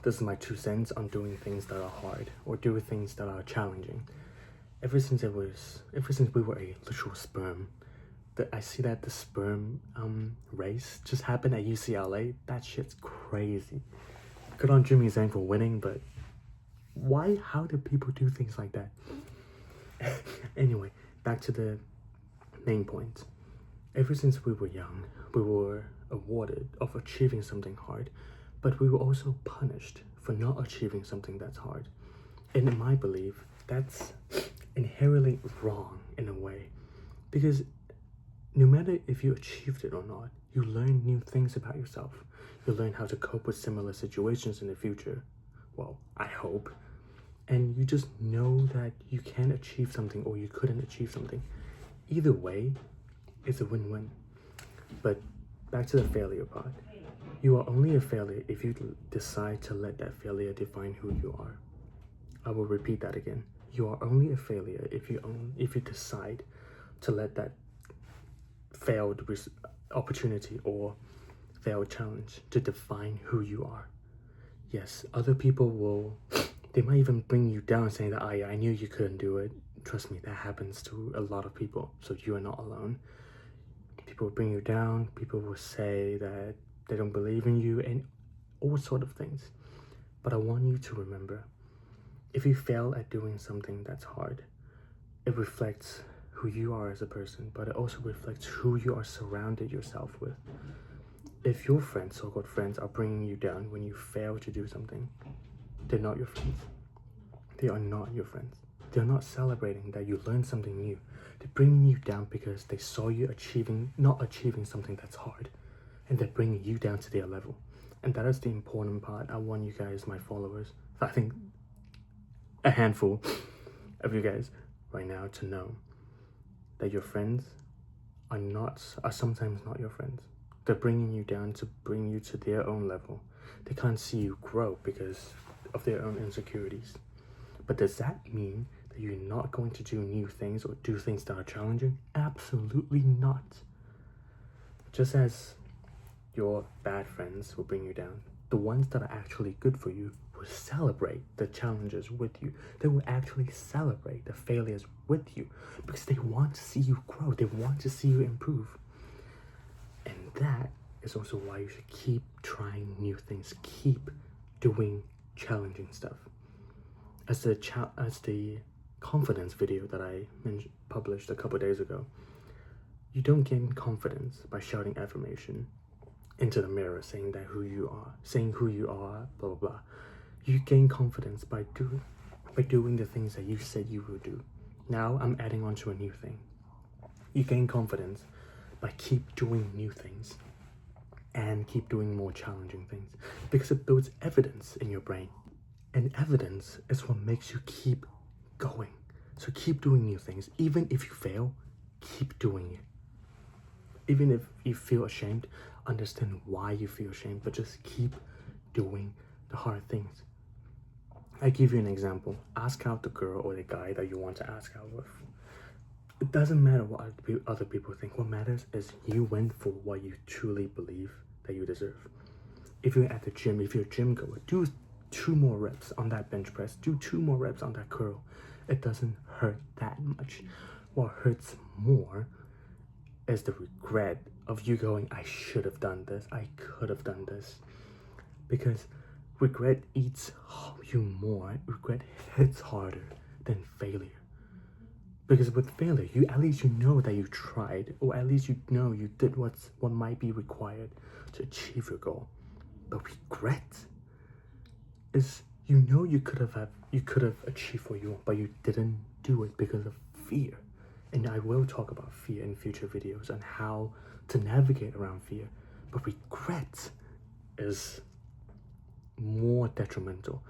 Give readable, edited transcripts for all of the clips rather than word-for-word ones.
This is my 2 cents on doing things that are hard or doing things that are challenging. Ever since we were a literal sperm, I see that the sperm race just happened at UCLA. That shit's crazy. Good on Jimmy Zhang for winning, but why? How do people do things like that? Anyway, back to the main point. Ever since we were young, we were awarded of achieving something hard, but we were also punished for not achieving something that's hard. And in my belief, that's inherently wrong in a way, because no matter if you achieved it or not, you learn new things about yourself. You learn how to cope with similar situations in the future. Well, I hope. And you just know that you can achieve something or you couldn't achieve something. Either way, it's a win-win. But back to the failure part. You are only a failure if you decide to let that failure define who you are. I will repeat that again. You are only a failure if you decide to let that failed opportunity or failed challenge to define who you are. Yes, other people they might even bring you down saying that, I knew you couldn't do it. Trust me, that happens to a lot of people, so you are not alone. People will bring you down, people will say that they don't believe in you, and all sort of things. But I want you to remember, if you fail at doing something that's hard, it reflects who you are as a person, but it also reflects who you are surrounded yourself with. If your friends, so-called friends, are bringing you down when you fail to do something, they're not your friends. They are not your friends. They're not celebrating that you learned something new. They're bringing you down because they saw you not achieving something that's hard, and they're bringing you down to their level. And that is the important part. I want you guys, my followers, I think a handful of you guys right now, to know that your friends are sometimes not your friends. They're bringing you down to bring you to their own level. They can't see you grow because of their own insecurities. But does that mean that you're not going to do new things or do things that are challenging? Absolutely not. Just as your bad friends will bring you down, the ones that are actually good for you will celebrate the challenges with you. They will actually celebrate the failures with you because they want to see you grow. They want to see you improve. And that is also why you should keep trying new things. Keep doing challenging stuff. As the confidence video that I published a couple days ago, you don't gain confidence by shouting affirmation into the mirror, saying who you are, blah blah blah. You gain confidence by doing the things that you said you would do. Now I'm adding on to a new thing. You gain confidence by keep doing new things and keep doing more challenging things, because it builds evidence in your brain, and evidence is what makes you keep going. So keep doing new things. Even if you fail, keep doing it. Even if you feel ashamed, understand why you feel ashamed, but just keep doing the hard things. I give you an example. Ask out the girl or the guy that you want to ask out with. It doesn't matter what other people think. What matters is you went for what you truly believe that you deserve. If you're at the gym, if you're a gym goer, do 2 more reps on that bench press. Do 2 more reps on that curl. It doesn't hurt that much. What hurts more is the regret of you going, I should have done this. I could have done this. Because regret eats you more. Regret hits harder than failure. Because with failure, at least you know that you tried, or at least you know you did what might be required to achieve your goal. But regret is, you know, you could have achieved what you want, but you didn't do it because of fear. And I will talk about fear in future videos and how to navigate around fear. But regret is more detrimental.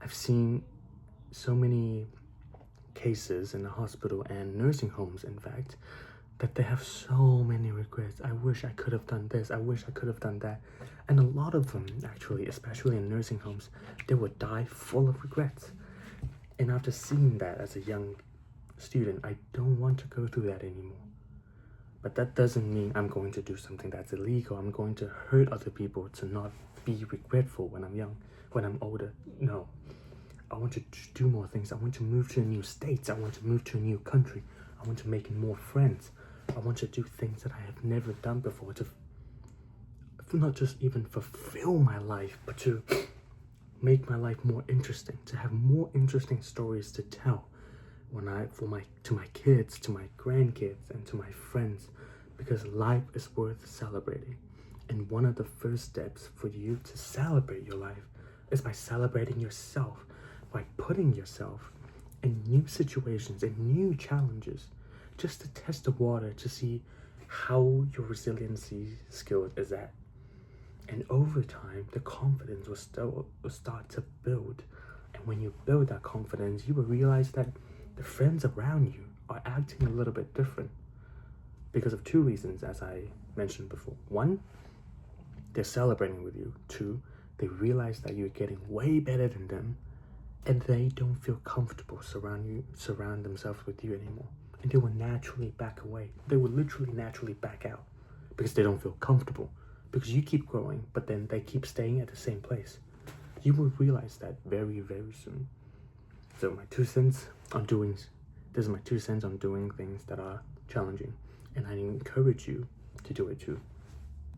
I've seen so many cases in the hospital and nursing homes, in fact, that they have so many regrets. I wish I could have done this. I wish I could have done that. And a lot of them, actually, especially in nursing homes, they would die full of regrets. And after seeing that as a young student, I don't want to go through that anymore. But that doesn't mean I'm going to do something that's illegal. I'm going to hurt other people to not be regretful when I'm young. when I'm older. No. I want to do more things. I want to move to new states. I want to move to a new country. I want to make more friends. I want to do things that I have never done before to not just even fulfill my life, but to make my life more interesting, to have more interesting stories to tell to my kids, to my grandkids, and to my friends, because life is worth celebrating. And one of the first steps for you to celebrate your life is by celebrating yourself, by putting yourself in new situations and new challenges, just to test the water to see how your resiliency skill is at. And over time, the confidence will start to build. And when you build that confidence, you will realize that the friends around you are acting a little bit different because of two reasons, as I mentioned before. One, they're celebrating with you. Two, they realize that you're getting way better than them, and they don't feel comfortable surround themselves with you anymore. And they will naturally back away. They will literally naturally back out because they don't feel comfortable. Because you keep growing, but then they keep staying at the same place. You will realize that very, very soon. So this is my 2 cents on doing things that are challenging. And I encourage you to do it too.